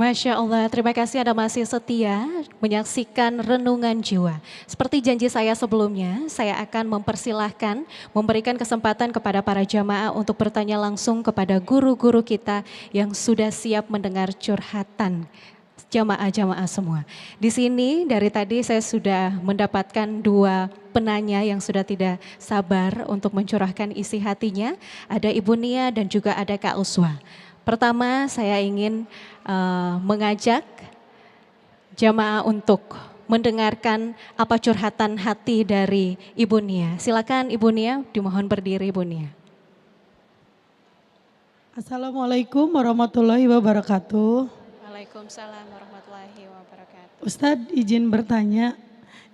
Masya Allah, terima kasih Anda masih setia menyaksikan Renungan Jiwa. Seperti janji saya sebelumnya, saya akan mempersilahkan, memberikan kesempatan kepada para jamaah untuk bertanya langsung kepada guru-guru kita yang sudah siap mendengar curhatan jamaah-jamaah semua. Di sini dari tadi saya sudah mendapatkan dua penanya yang sudah tidak sabar untuk mencurahkan isi hatinya. Ada Ibu Nia dan juga ada Kak Uswa. Pertama saya ingin mengajak jamaah untuk mendengarkan apa curhatan hati dari Ibu Nia. Silakan Ibu Nia, dimohon berdiri Ibu Nia. Assalamualaikum warahmatullahi wabarakatuh. Waalaikumsalam warahmatullahi wabarakatuh. Ustadz izin bertanya,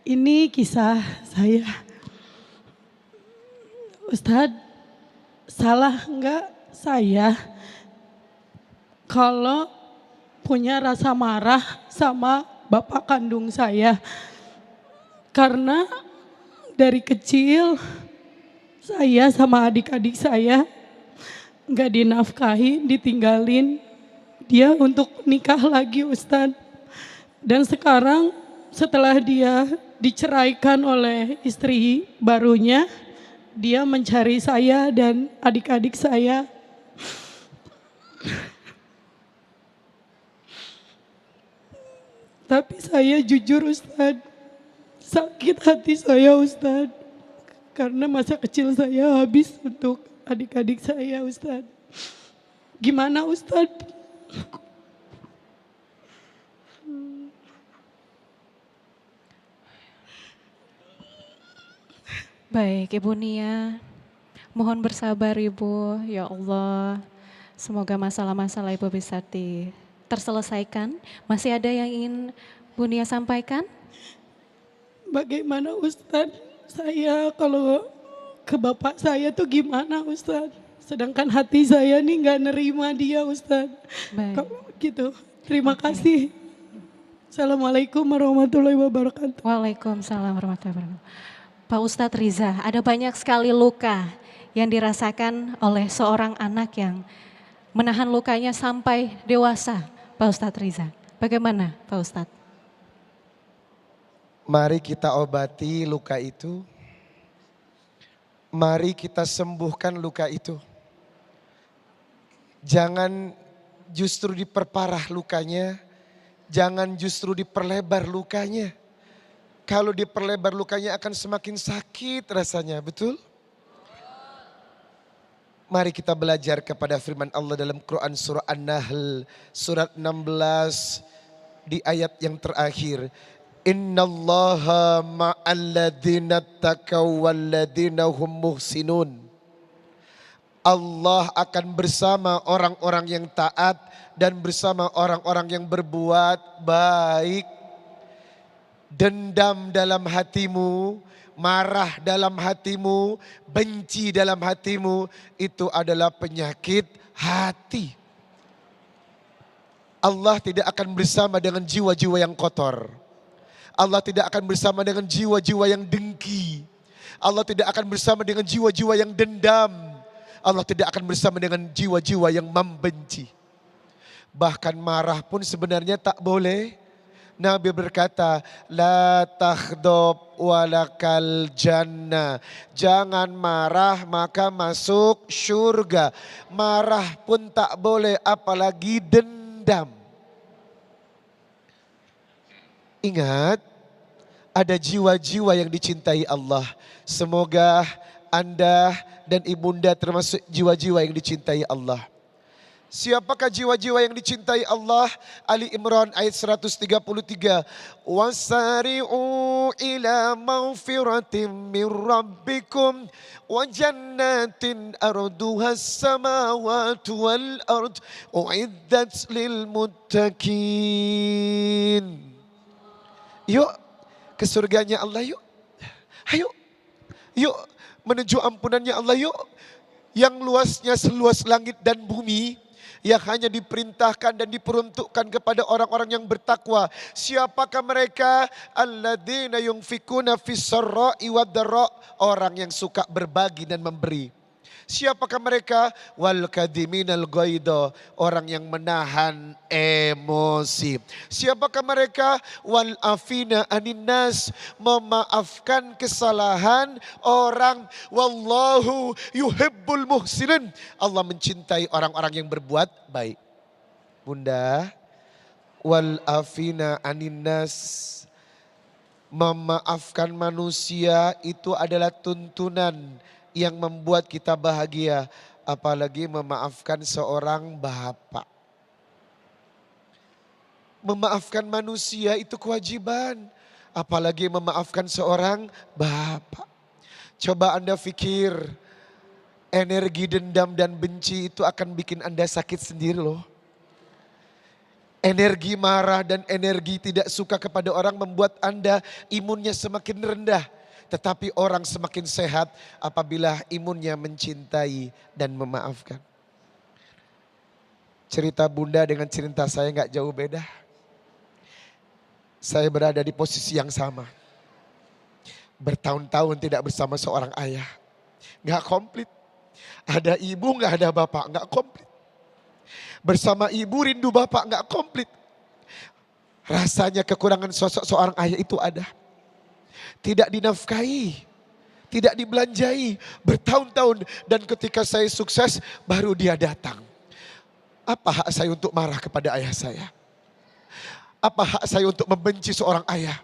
ini kisah saya. Ustadz, salah enggak saya kalau punya rasa marah sama bapak kandung saya? Karena dari kecil saya sama adik-adik saya enggak dinafkahi, ditinggalin dia untuk nikah lagi Ustadz. Dan sekarang setelah dia diceraikan oleh istri barunya, dia mencari saya dan adik-adik saya. Tapi saya jujur Ustadz, sakit hati saya Ustadz. Karena masa kecil saya habis untuk adik-adik saya Ustadz. Gimana Ustadz? Baik Ibu Nia, mohon bersabar Ibu, ya Allah. Semoga masalah-masalah Ibu bisa terselesaikan. Masih ada yang ingin Bu Nia sampaikan? Bagaimana Ustadz? Saya kalau ke bapak saya tuh gimana Ustadz? Sedangkan hati saya nih gak nerima dia Ustadz. Baik. Gitu. Terima kasih. Assalamualaikum warahmatullahi wabarakatuh. Waalaikumsalam warahmatullahi wabarakatuh. Pak Ustadz Riza, ada banyak sekali luka yang dirasakan oleh seorang anak yang menahan lukanya sampai dewasa, Pak Ustadz Riza. Bagaimana Pak Ustadz? Mari kita obati luka itu. Mari kita sembuhkan luka itu. Jangan justru diperparah lukanya. Jangan justru diperlebar lukanya. Kalau diperlebar lukanya akan semakin sakit rasanya, betul? Mari kita belajar kepada firman Allah dalam Quran surah An-Nahl surat 16 di ayat yang terakhir. Innallaha ma'alladzina taqaw walladzina hum muhsinun. Allah akan bersama orang-orang yang taat dan bersama orang-orang yang berbuat baik. Dendam dalam hatimu, marah dalam hatimu, benci dalam hatimu, itu adalah penyakit hati. Allah tidak akan bersama dengan jiwa-jiwa yang kotor. Allah tidak akan bersama dengan jiwa-jiwa yang dengki. Allah tidak akan bersama dengan jiwa-jiwa yang dendam. Allah tidak akan bersama dengan jiwa-jiwa yang membenci. Bahkan marah pun sebenarnya tak boleh. Nabi berkata, la takhdab walakal jannah. Jangan marah maka masuk surga. Marah pun tak boleh apalagi dendam. Ingat, ada jiwa-jiwa yang dicintai Allah. Semoga Anda dan ibunda termasuk jiwa-jiwa yang dicintai Allah. Siapakah jiwa-jiwa yang dicintai Allah? Ali Imran ayat 133. Wasari'u ila maghfiratin min rabbikum wa jannatin arduhas samawati wal ard uiddat lil muttaqin. Yuk ke surganya Allah yuk. Ayo. Yuk menuju ampunannya Allah yuk. Yang luasnya seluas langit dan bumi. Yang hanya diperintahkan dan diperuntukkan kepada orang-orang yang bertakwa. Siapakah mereka? Alladzina yunfikuna fis sarra'i wad dharra. Orang yang suka berbagi dan memberi. Siapakah mereka? Wal kadhiminal ghaidha, orang yang menahan emosi. Siapakah mereka? Wal afina anin nas, memaafkan kesalahan orang. Wallahu yuhibbul muhsinin, Allah mencintai orang-orang yang berbuat baik. Bunda, wal afina anin nas, memaafkan manusia itu adalah tuntunan yang membuat kita bahagia. Apalagi memaafkan seorang bapak. Memaafkan manusia itu kewajiban. Apalagi memaafkan seorang bapak. Coba Anda pikir, energi dendam dan benci itu akan bikin Anda sakit sendiri loh. Energi marah dan energi tidak suka kepada orang membuat Anda imunnya semakin rendah. Tetapi orang semakin sehat apabila imunnya mencintai dan memaafkan. Cerita Bunda dengan cerita saya gak jauh beda. Saya berada di posisi yang sama. Bertahun-tahun tidak bersama seorang ayah. Gak komplit. Ada ibu gak ada bapak, gak komplit. Bersama ibu rindu bapak gak komplit. Rasanya kekurangan sosok seorang ayah itu ada. Tidak dinafkahi, tidak dibelanjai bertahun-tahun. Dan ketika saya sukses baru dia datang. Apa hak saya untuk marah kepada ayah saya? Apa hak saya untuk membenci seorang ayah?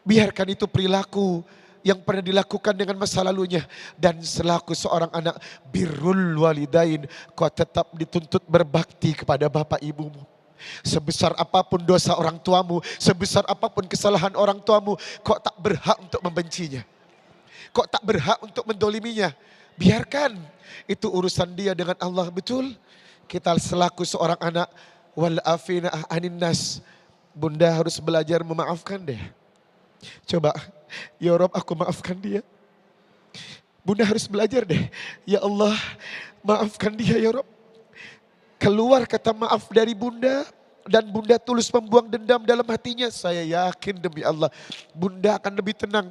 Biarkan itu perilaku yang pernah dilakukan dengan masa lalunya. Dan selaku seorang anak, birrul walidain, kau tetap dituntut berbakti kepada bapak ibumu. Sebesar apapun dosa orang tuamu, sebesar apapun kesalahan orang tuamu, kau tak berhak untuk membencinya. Kau tak berhak untuk mendoliminya. Biarkan, itu urusan dia dengan Allah, betul? Kita selaku seorang anak, wal afina anin nas, Bunda harus belajar memaafkan deh. Coba, ya Rob aku maafkan dia. Bunda harus belajar deh. Ya Allah, maafkan dia ya Rob. Keluar kata maaf dari Bunda. Dan Bunda tulus membuang dendam dalam hatinya. Saya yakin demi Allah, Bunda akan lebih tenang.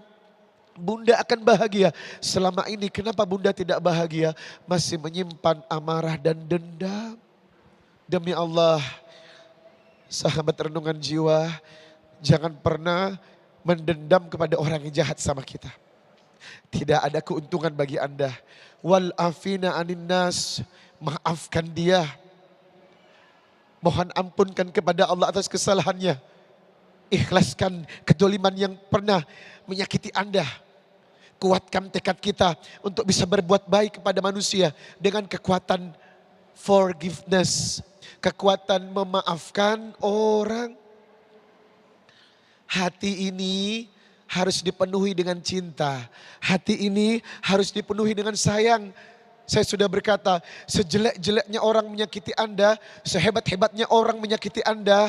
Bunda akan bahagia. Selama ini kenapa Bunda tidak bahagia? Masih menyimpan amarah dan dendam. Demi Allah, sahabat renungan jiwa, jangan pernah mendendam kepada orang yang jahat sama kita. Tidak ada keuntungan bagi Anda. Wal afina anin nas, maafkan dia. Mohon ampunkan kepada Allah atas kesalahannya. Ikhlaskan kedoliman yang pernah menyakiti Anda. Kuatkan tekad kita untuk bisa berbuat baik kepada manusia dengan kekuatan forgiveness, kekuatan memaafkan orang. Hati ini harus dipenuhi dengan cinta. Hati ini harus dipenuhi dengan sayang. Saya sudah berkata, sejelek-jeleknya orang menyakiti Anda, sehebat-hebatnya orang menyakiti Anda,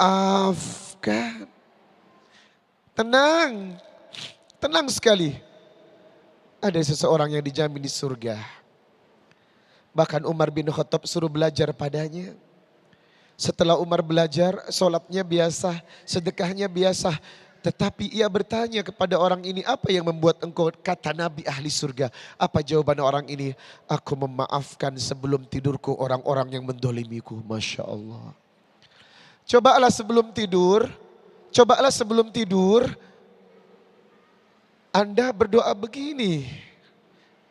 maafkan. Tenang, tenang sekali. Ada seseorang yang dijamin di surga. Bahkan Umar bin Khattab suruh belajar padanya. Setelah Umar belajar, sholatnya biasa, sedekahnya biasa. Tetapi ia bertanya kepada orang ini, apa yang membuat engkau, kata Nabi, ahli surga? Apa jawaban orang ini? Aku memaafkan sebelum tidurku orang-orang yang mendolimiku. Masya Allah. Cobalah sebelum tidur, Anda berdoa begini.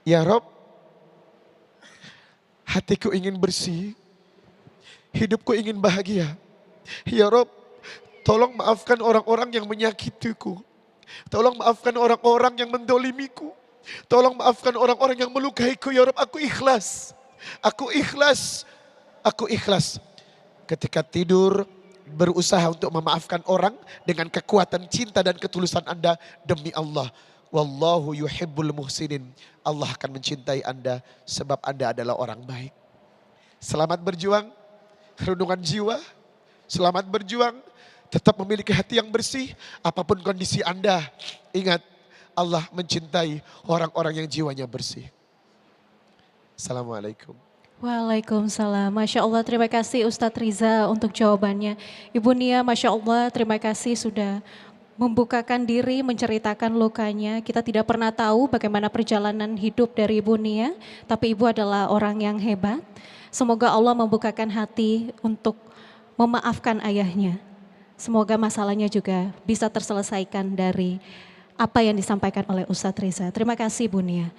Ya Rob, hatiku ingin bersih. Hidupku ingin bahagia. Ya Rob, tolong maafkan orang-orang yang menyakitiku. Tolong maafkan orang-orang yang mendolimiku. Tolong maafkan orang-orang yang melukaiku. Ya Rob, aku ikhlas. Aku ikhlas. Aku ikhlas. Ketika tidur, berusaha untuk memaafkan orang dengan kekuatan cinta dan ketulusan Anda. Demi Allah, wallahu yuhibbul muhsinin. Allah akan mencintai Anda sebab Anda adalah orang baik. Selamat berjuang. Renungan jiwa, selamat berjuang, tetap memiliki hati yang bersih, apapun kondisi Anda. Ingat, Allah mencintai orang-orang yang jiwanya bersih. Assalamualaikum. Waalaikumsalam. Masya Allah, terima kasih Ustadz Riza untuk jawabannya. Ibu Nia, Masya Allah, terima kasih sudah membukakan diri, menceritakan lukanya. Kita tidak pernah tahu bagaimana perjalanan hidup dari Ibu Nia, tapi Ibu adalah orang yang hebat. Semoga Allah membukakan hati untuk memaafkan ayahnya. Semoga masalahnya juga bisa terselesaikan dari apa yang disampaikan oleh Ustadz Reza. Terima kasih Bu Nia.